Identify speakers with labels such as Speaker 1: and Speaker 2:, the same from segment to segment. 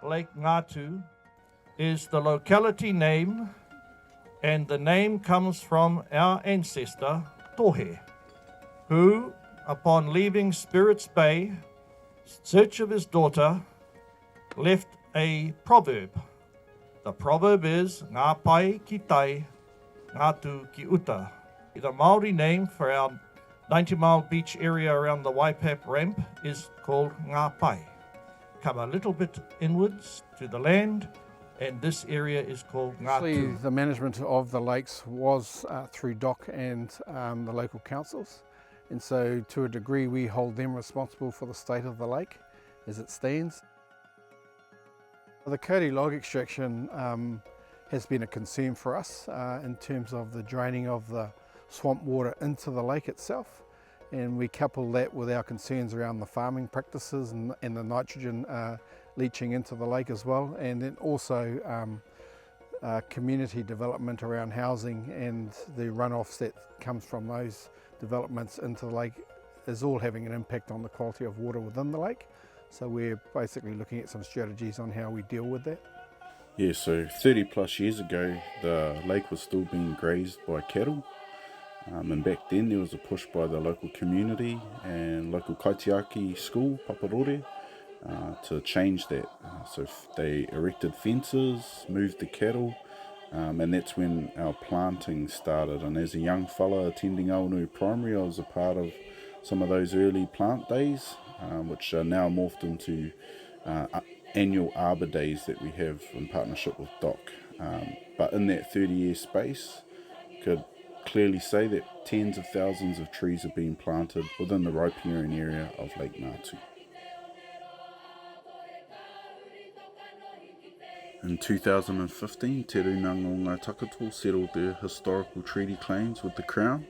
Speaker 1: Lake Ngātu, is the locality name, and the name comes from our ancestor, Tohe, who, upon leaving Spirits Bay, in search of his daughter, left a proverb. The proverb is, Ngā pai ki tai, Ngātu ki uta. The Māori name for our 90-mile beach area around the Waipap ramp is called Ngā pai. Come a little bit inwards to the land, and this area is called Ngātu.
Speaker 2: Actually, the management of the lakes was through DOC and the local councils, and so to a degree we hold them responsible for the state of the lake as it stands. The Kauri log extraction has been a concern for us in terms of the draining of the swamp water into the lake itself, and we couple that with our concerns around the farming practices and the nitrogen leaching into the lake as well, and then also community development around housing and the runoffs that comes from those developments into the lake is all having an impact on the quality of water within the lake. So we're basically looking at some strategies on how we deal with that.
Speaker 3: Yeah, so 30 plus years ago the lake was still being grazed by cattle. And back then there was a push by the local community and local kaitiaki school, Paparore, to change that. So they erected fences, moved the cattle, and that's when our planting started. And as a young fella attending Aonui Primary, I was a part of some of those early plant days, which are now morphed into annual Arbor Days that we have in partnership with DOC. But in that 30-year space, could clearly say that tens of thousands of trees have been planted within the riparian area of Lake Ngātu. In 2015, Te Runanga o Ngāi Takoto settled their historical treaty claims with the Crown,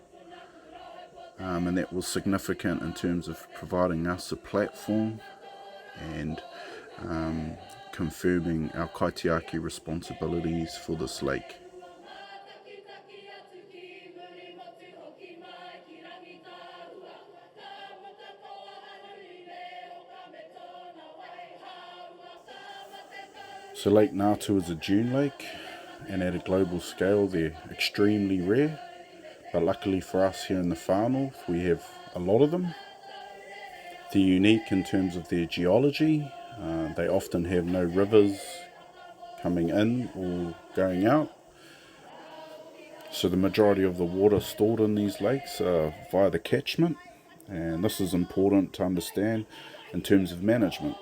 Speaker 3: and that was significant in terms of providing us a platform and confirming our kaitiaki responsibilities for this lake. So Lake Ngātu is a dune lake, and at a global scale they're extremely rare, but luckily for us here in the far north we have a lot of them. They're unique in terms of their geology. They often have no rivers coming in or going out, so the majority of the water stored in these lakes are via the catchment, and this is important to understand in terms of management.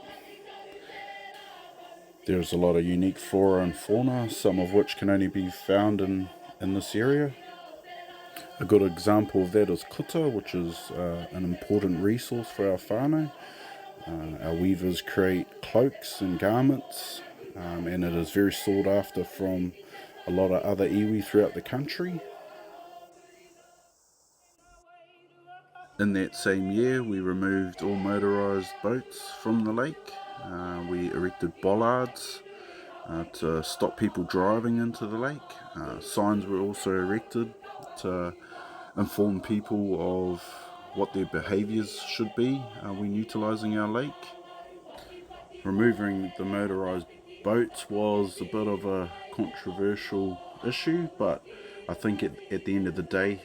Speaker 3: There's a lot of unique flora and fauna, some of which can only be found in this area. A good example of that is kuta, which is an important resource for our whānau. Our weavers create cloaks and garments, and it is very sought after from a lot of other iwi throughout the country. In that same year, we removed all motorised boats from the lake. We erected bollards to stop people driving into the lake. Signs were also erected to inform people of what their behaviours should be when utilising our lake. Removing the motorised boats was a bit of a controversial issue, but I think at the end of the day,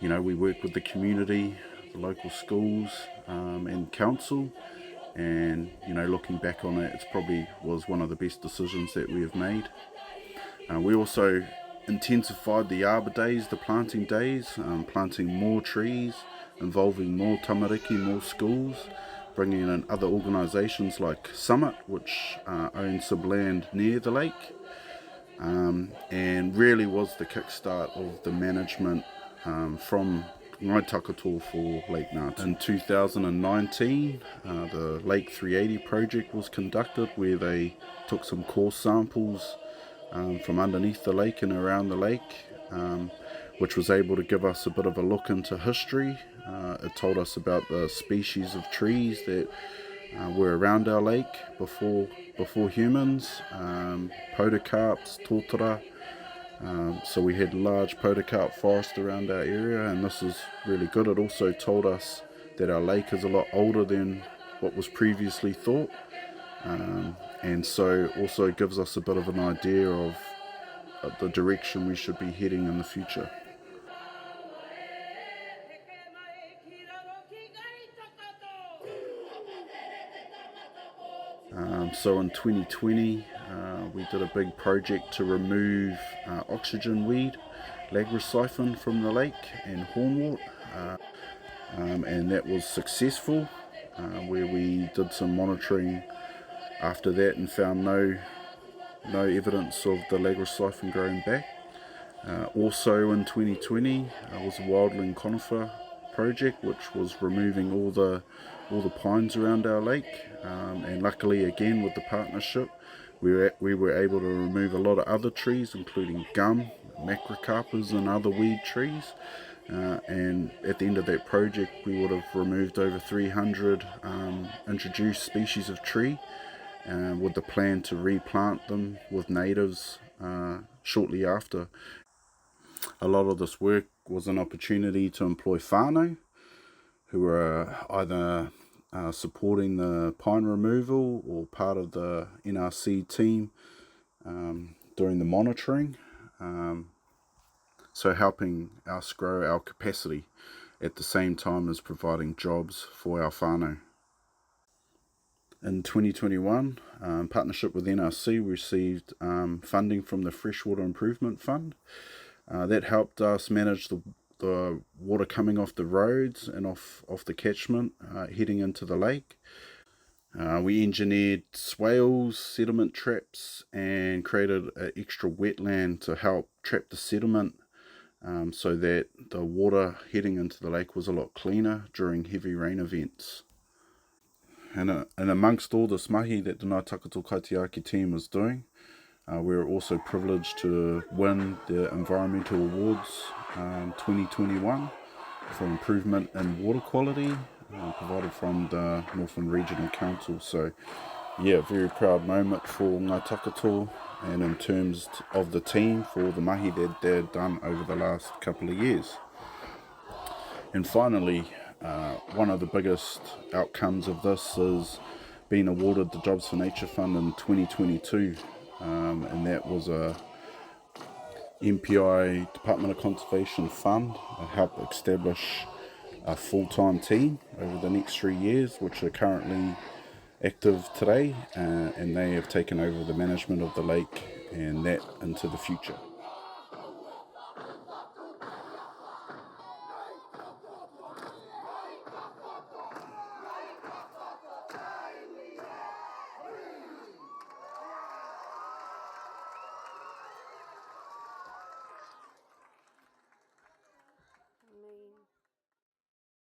Speaker 3: we work with the community, the local schools and council, and looking back on it, it's probably was one of the best decisions that we have made. We also intensified the Arbor Days, the planting days, planting more trees, involving more tamariki, more schools, bringing in other organisations like Summit, which owns some land near the lake, and really was the kickstart of the management from Ngāi Takoto for Lake Ngātu. In 2019, the Lake 380 project was conducted, where they took some core samples from underneath the lake and around the lake, which was able to give us a bit of a look into history. It told us about the species of trees that were around our lake before humans, podocarps, tōtara. So we had large podocarp forest around our area, and this is really good. It also told us that our lake is a lot older than what was previously thought, and so also gives us a bit of an idea of the direction we should be heading in the future. So in 2020 we did a big project to remove oxygen weed, lagrosiphon, from the lake and hornwort, and that was successful, where we did some monitoring after that and found no evidence of the lagrosiphon growing back. Also in 2020 was a wildling conifer project, which was removing all the pines around our lake, and luckily again with the partnership we were able to remove a lot of other trees, including gum, macrocarpus and other weed trees, and at the end of that project we would have removed over 300 introduced species of tree, with the plan to replant them with natives shortly after. A lot of this work was an opportunity to employ whānau, who are either supporting the pine removal or part of the NRC team during the monitoring, so helping us grow our capacity at the same time as providing jobs for our whānau. In 2021, in partnership with NRC, we received funding from the Freshwater Improvement Fund. That helped us manage the water coming off the roads and off the catchment heading into the lake. We engineered swales, settlement traps, and created an extra wetland to help trap the sediment, so that the water heading into the lake was a lot cleaner during heavy rain events. And amongst all this mahi that the Ngāi Takoto Kaitiaki team is doing, we were also privileged to win the Environmental Awards 2021 for improvement in water quality, provided from the Northland Regional Council. So yeah, very proud moment for Ngāi Takoto, and in terms of the team for the mahi that they've done over the last couple of years. And finally, one of the biggest outcomes of this is being awarded the Jobs for Nature Fund in 2022, and that was a MPI Department of Conservation fund to help establish a full-time team over the next 3 years, which are currently active today, and they have taken over the management of the lake and that into the future.